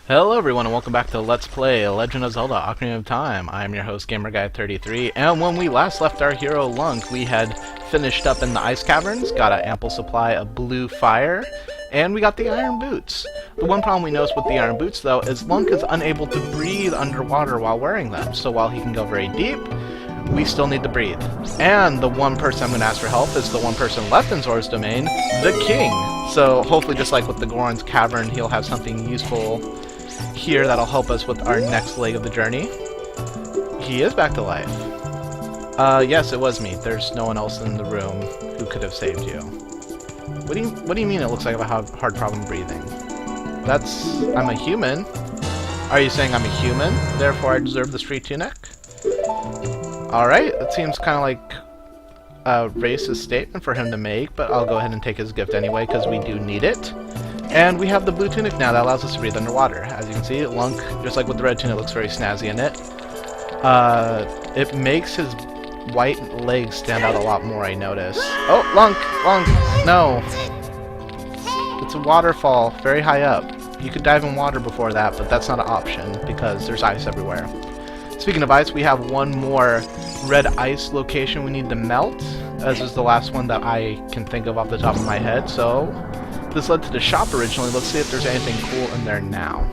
Hello everyone and welcome back to Let's Play Legend of Zelda Ocarina of Time. I am your host GamerGuy33, and when we last left our hero Lunk, we had finished up in the ice caverns, got an ample supply of blue fire, and we got the iron boots. The one problem we noticed with the iron boots though is Lunk is unable to breathe underwater while wearing them, so while he can go very deep, we still need to breathe. And the one person I'm going to ask for help is the one person left in Zora's domain, the King. So hopefully just like with the Goron's Cavern, he'll have something useful here that'll help us with our next leg of the journey. He is back to life. Yes, it was me. There's no one else in the room who could have saved you. What do you mean it looks like I have a hard problem breathing? I'm a human. Are you saying I'm a human, therefore I deserve this free tunic? Alright, that seems kind of like a racist statement for him to make, but I'll go ahead and take his gift anyway, because we do need it. And we have the blue tunic now that allows us to breathe underwater. As you can see, Lunk, just like with the red tunic, looks very snazzy in it. It makes his white legs stand out a lot more, I notice. Oh, Lunk! No! It's a waterfall, very high up. You could dive in water before that, but that's not an option, because there's ice everywhere. Speaking of ice, we have one more red ice location we need to melt, as is the last one that I can think of off the top of my head, so this led to the shop originally. Let's see if there's anything cool in there now.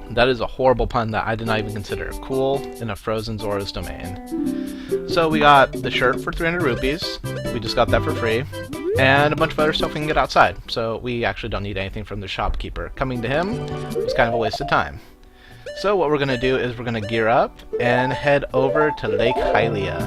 That is a horrible pun that I did not even consider cool in a frozen Zora's domain. So we got the shirt for 300 rupees, we just got that for free, and a bunch of other stuff we can get outside, so we actually don't need anything from the shopkeeper. Coming to him was kind of a waste of time. So what we're going to do is we're going to gear up and head over to Lake Hylia.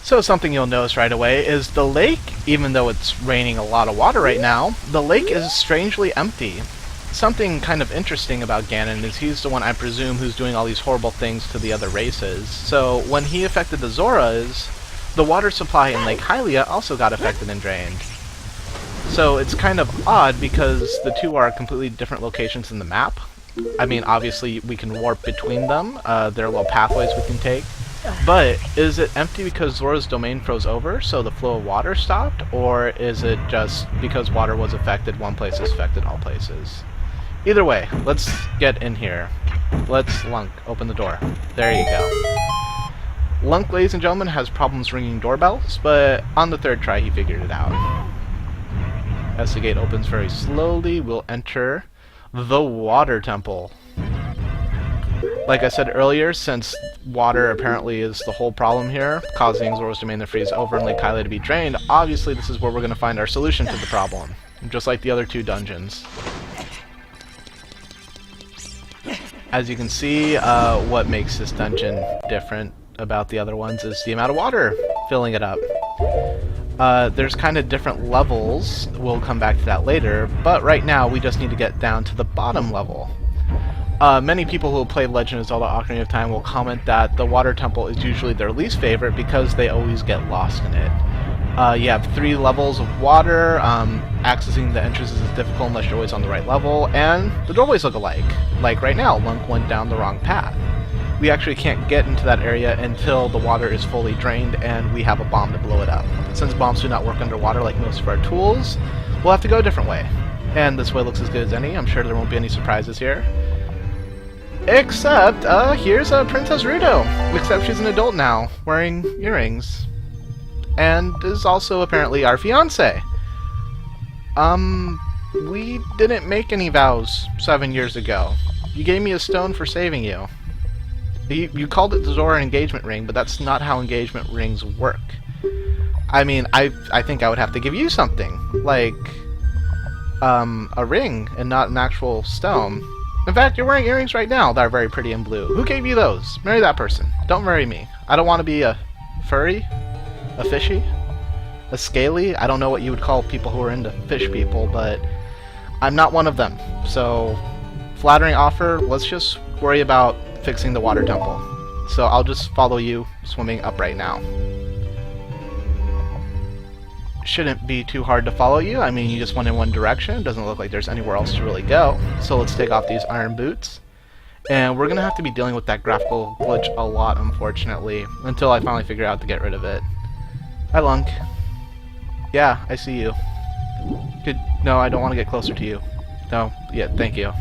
So something you'll notice right away is the lake, even though it's raining a lot of water right now, the lake is strangely empty. Something kind of interesting about Ganon is he's the one, I presume, who's doing all these horrible things to the other races. So when he affected the Zoras, the water supply in Lake Hylia also got affected and drained. So it's kind of odd because the two are completely different locations in the map. I mean, obviously we can warp between them, there are little pathways we can take. But is it empty because Zora's domain froze over, so the flow of water stopped? Or is it just because water was affected, one place is affected all places? Either way, let's get in here. Let's Lunk open the door. There you go. Lunk, ladies and gentlemen, has problems ringing doorbells, but on the third try he figured it out. As the gate opens very slowly, we'll enter the Water Temple. Like I said earlier, since water apparently is the whole problem here, causing Zora's domain to freeze over and Lake Hylia to be drained, obviously this is where we're going to find our solution to the problem, just like the other two dungeons. As you can see, what makes this dungeon different about the other ones is the amount of water filling it up. There's kind of different levels, we'll come back to that later, but right now we just need to get down to the bottom level. Many people who play Legend of Zelda Ocarina of Time will comment that the Water Temple is usually their least favorite because they always get lost in it. You have 3 levels of water, accessing the entrances is difficult unless you're always on the right level, and the doorways look alike. Like right now, Lunk went down the wrong path. We actually can't get into that area until the water is fully drained and we have a bomb to blow it up. Since bombs do not work underwater like most of our tools, we'll have to go a different way. And this way looks as good as any. I'm sure there won't be any surprises here. Except, here's Princess Ruto. Except she's an adult now, wearing earrings. And is also apparently our fiancé. We didn't make any vows 7 years ago. You gave me a stone for saving you. You called it the Zora engagement ring, but that's not how engagement rings work. I mean, I think I would have to give you something. Like, a ring and not an actual stone. In fact, you're wearing earrings right now that are very pretty and blue. Who gave you those? Marry that person. Don't marry me. I don't want to be a furry, a fishy, a scaly. I don't know what you would call people who are into fish people, but I'm not one of them. So, flattering offer, let's just worry about fixing the Water Temple. So I'll just follow you swimming up right now. shouldn't be too hard to follow you. I mean, you just went in one direction. It doesn't look like there's anywhere else to really go. So let's take off these iron boots. And we're going to have to be dealing with that graphical glitch a lot, unfortunately, until I finally figure out to get rid of it. Hi, Lunk. Yeah, I see you. Good. No, I don't want to get closer to you. No. Yeah, thank you.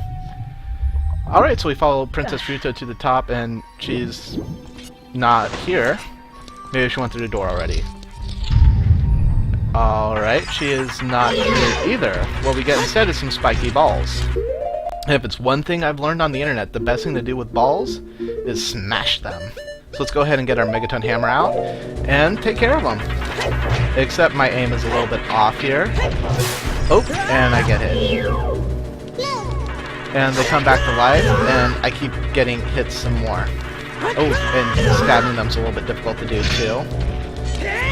Alright, so we follow Princess Fruto to the top, and she's not here. Maybe she went through the door already. Alright, she is not here either. What we get instead is some spiky balls. And if it's one thing I've learned on the internet, the best thing to do with balls is smash them. So let's go ahead and get our Megaton Hammer out and take care of them. Except my aim is a little bit off here. Oh, and I get hit. And they come back to life, and I keep getting hit some more. Oh, and stabbing them's a little bit difficult to do too.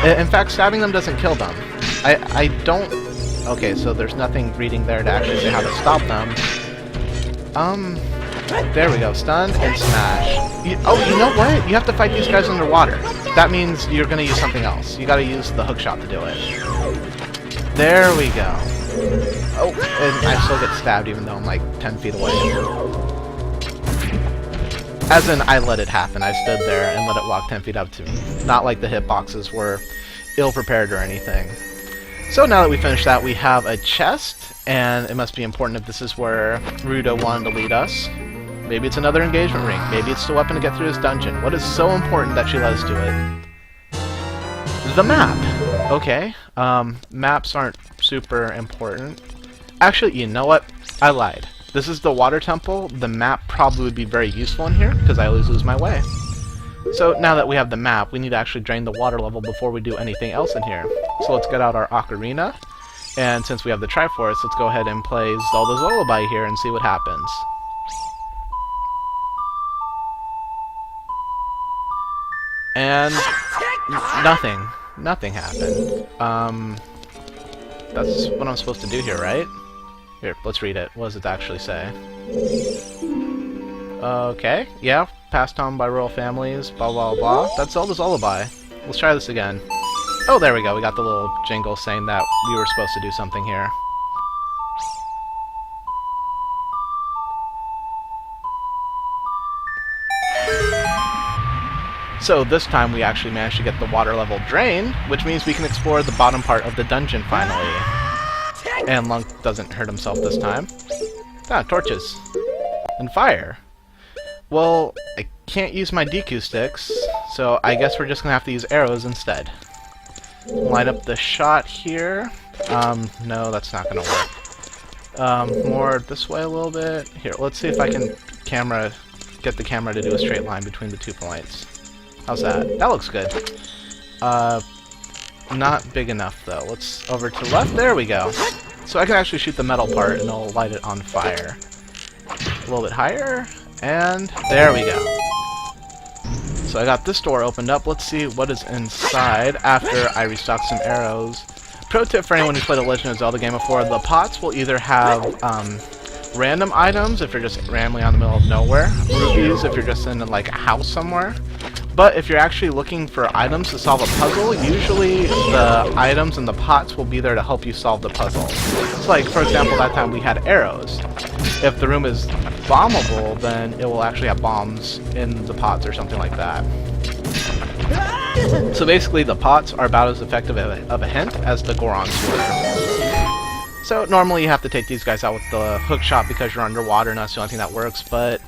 In fact, stabbing them doesn't kill them. I don't... Okay, so there's nothing reading there to actually say how to stop them. There we go. Stun and smash. You know what? You have to fight these guys underwater. That means you're going to use something else. You got to use the hookshot to do it. There we go. Oh, and I still get stabbed even though I'm like 10 feet away. As in, I let it happen. I stood there and let it walk 10 feet up to me. Not like the hitboxes were ill-prepared or anything. So now that we finished that, we have a chest, and it must be important if this is where Rudo wanted to lead us. Maybe it's another engagement ring. Maybe it's the weapon to get through this dungeon. What is so important that she let us do it? The map. Okay. Maps aren't super important. Actually, you know what? I lied. This is the water temple. The map probably would be very useful in here, because I always lose my way. So now that we have the map, we need to actually drain the water level before we do anything else in here. So let's get out our Ocarina, and since we have the Triforce, let's go ahead and play Zelda's Lullaby here and see what happens. And nothing. Nothing happened. That's what I'm supposed to do here, right? Here, let's read it. What does it actually say? Okay, yeah, passed on by royal families, blah blah blah. That's Zelda's Lullaby. Let's try this again. Oh, there we go. We got the little jingle saying that we were supposed to do something here. So this time we actually managed to get the water level drained, which means we can explore the bottom part of the dungeon finally. And Lunk doesn't hurt himself this time. Ah, torches. And fire. Well, I can't use my DQ sticks, so I guess we're just gonna have to use arrows instead. Line up the shot here. No, that's not gonna work. More this way a little bit. Here, let's see if I can get the camera to do a straight line between the 2 points. How's that? That looks good. Not big enough though. Let's over to left. There we go. So I can actually shoot the metal part and it'll light it on fire. A little bit higher, and there we go. So I got this door opened up. Let's see what is inside after I restock some arrows. Pro tip for anyone who's played a Legend of Zelda game before, the pots will either have random items if you're just randomly on the middle of nowhere, rupees if you're just in like a house somewhere. But if you're actually looking for items to solve a puzzle, usually the items in the pots will be there to help you solve the puzzle. So like, for example, that time we had arrows. If the room is bombable, then it will actually have bombs in the pots or something like that. So basically the pots are about as effective of a hint as the Gorons were. So normally you have to take these guys out with the hook shot because you're underwater and that's the only thing that works, but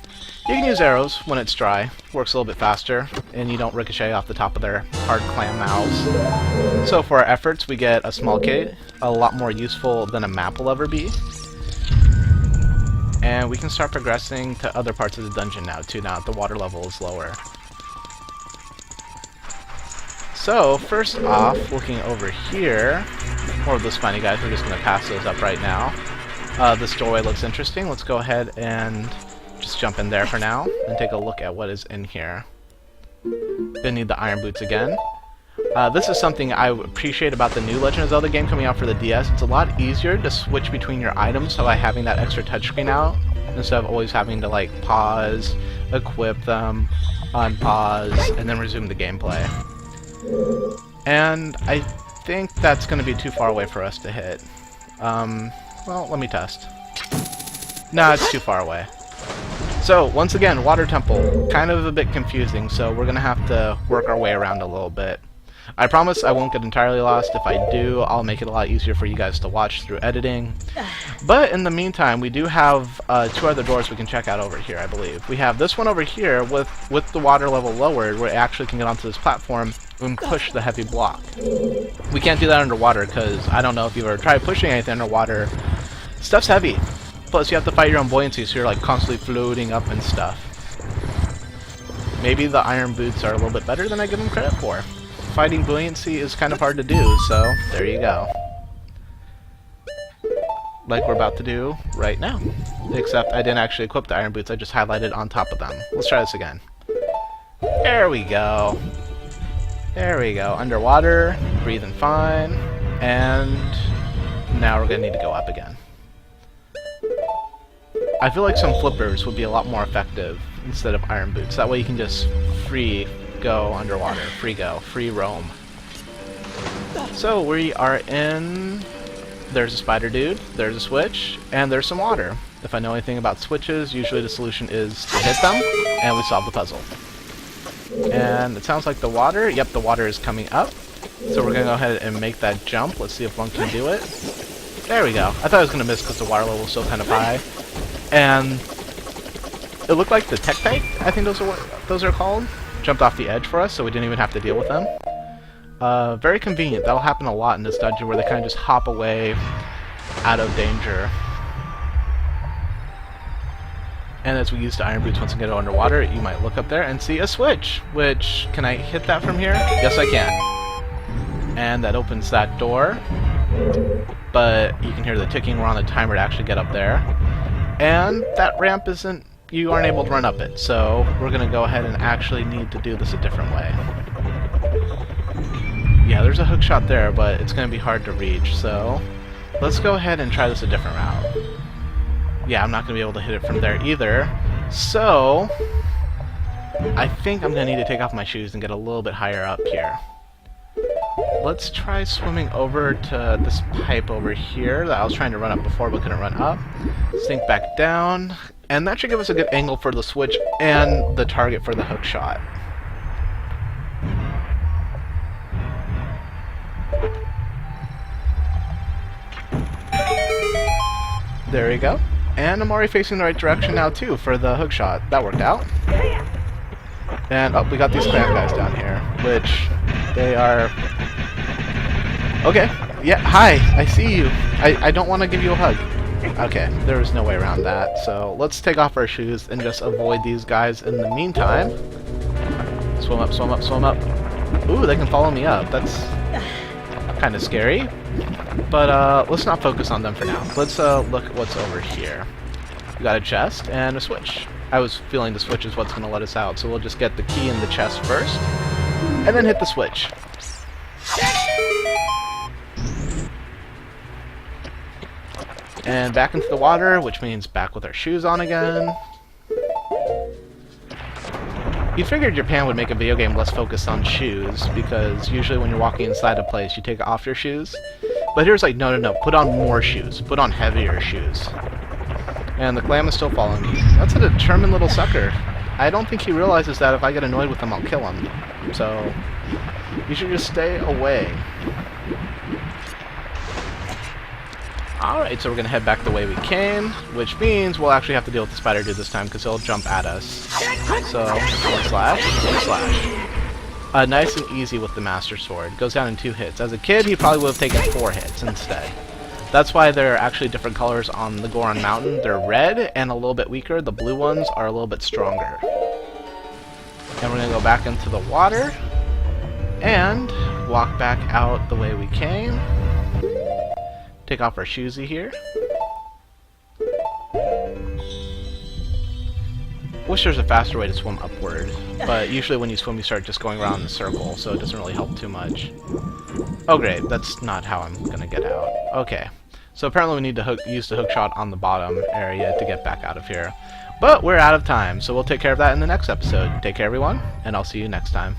you can use arrows when it's dry. Works a little bit faster, and you don't ricochet off the top of their hard clam mouths. So for our efforts, we get a small kit, a lot more useful than a map will ever be. And we can start progressing to other parts of the dungeon now, too, now that the water level is lower. So, first off, looking over here, more of those spiny guys, we're just going to pass those up right now. This doorway looks interesting. Let's go ahead and just jump in there for now and take a look at what is in here. Gonna need the iron boots again. This is something I appreciate about the new Legend of Zelda game coming out for the DS. It's a lot easier to switch between your items by having that extra touchscreen out instead of always having to like pause, equip them, unpause, and then resume the gameplay. And I think that's going to be too far away for us to hit. Well, let me test. Nah, it's too far away. So, once again, Water Temple. Kind of a bit confusing, so we're going to have to work our way around a little bit. I promise I won't get entirely lost. If I do, I'll make it a lot easier for you guys to watch through editing. But in the meantime, we do have 2 other doors we can check out over here, I believe. We have this one over here with the water level lowered, where it actually can get onto this platform and push the heavy block. We can't do that underwater, because I don't know if you've ever tried pushing anything underwater. Stuff's heavy. Plus, you have to fight your own buoyancy, so you're like constantly floating up and stuff. Maybe the iron boots are a little bit better than I give them credit for. Fighting buoyancy is kind of hard to do, so there you go. Like we're about to do right now. Except I didn't actually equip the iron boots, I just highlighted on top of them. Let's try this again. There we go. There we go. Underwater, breathing fine, and now we're going to need to go up again. I feel like some flippers would be a lot more effective instead of iron boots. That way you can just free go underwater. Free go. Free roam. So we are in... There's a spider dude, there's a switch, and there's some water. If I know anything about switches, usually the solution is to hit them, and we solve the puzzle. And it sounds like the water... Yep, the water is coming up. So we're going to go ahead and make that jump. Let's see if one can do it. There we go. I thought I was going to miss because the water level was still kind of high. And it looked like the tech tank, I think those are what those are called, jumped off the edge for us, so we didn't even have to deal with them. Very convenient. That'll happen a lot in this dungeon where they kind of just hop away out of danger. And as we use the iron boots once we get underwater, you might look up there and see a switch, which, can I hit that from here? Yes, I can. And that opens that door, but you can hear the ticking. We're on the timer to actually get up there. And that ramp isn't, you aren't able to run up it, so we're going to go ahead and actually need to do this a different way. Yeah, there's a hook shot there, but it's going to be hard to reach, so let's go ahead and try this a different route. Yeah, I'm not going to be able to hit it from there either, so I think I'm going to need to take off my shoes and get a little bit higher up here. Let's try swimming over to this pipe over here that I was trying to run up before but couldn't run up. Sink back down, and that should give us a good angle for the switch and the target for the hook shot. There we go. And I'm already facing the right direction now too for the hook shot. That worked out. And oh, we got these clam guys down here, which they are... Okay, yeah, hi, I see you. I don't want to give you a hug. Okay, there was no way around that, so let's take off our shoes and just avoid these guys in the meantime. Swim up, swim up, swim up. Ooh, they can follow me up. That's kind of scary. But let's not focus on them for now. Let's look at what's over here. We got a chest and a switch. I was feeling the switch is what's going to let us out, so we'll just get the key in the chest first, and then hit the switch. And back into the water, which means back with our shoes on again. You figured Japan would make a video game less focused on shoes, because usually when you're walking inside a place, you take off your shoes. But here's like, no, no, no, put on more shoes. Put on heavier shoes. And the clam is still following me. That's a determined little sucker. I don't think he realizes that if I get annoyed with him, I'll kill him. So, you should just stay away. Alright, so we're going to head back the way we came, which means we'll actually have to deal with the spider dude this time, because he'll jump at us. So, one slash, one slash. Nice and easy with the Master Sword. Goes down in 2 hits. As a kid, he probably would have taken 4 hits instead. That's why there are actually different colors on the Goron Mountain. They're red and a little bit weaker. The blue ones are a little bit stronger. And we're going to go back into the water and walk back out the way we came. Take off our shoesy here. Wish there's a faster way to swim upward, but usually when you swim you start just going around in a circle, so it doesn't really help too much. Oh great, that's not how I'm gonna get out. Okay, so apparently we need to use the hook shot on the bottom area to get back out of here. But we're out of time, so we'll take care of that in the next episode. Take care everyone, and I'll see you next time.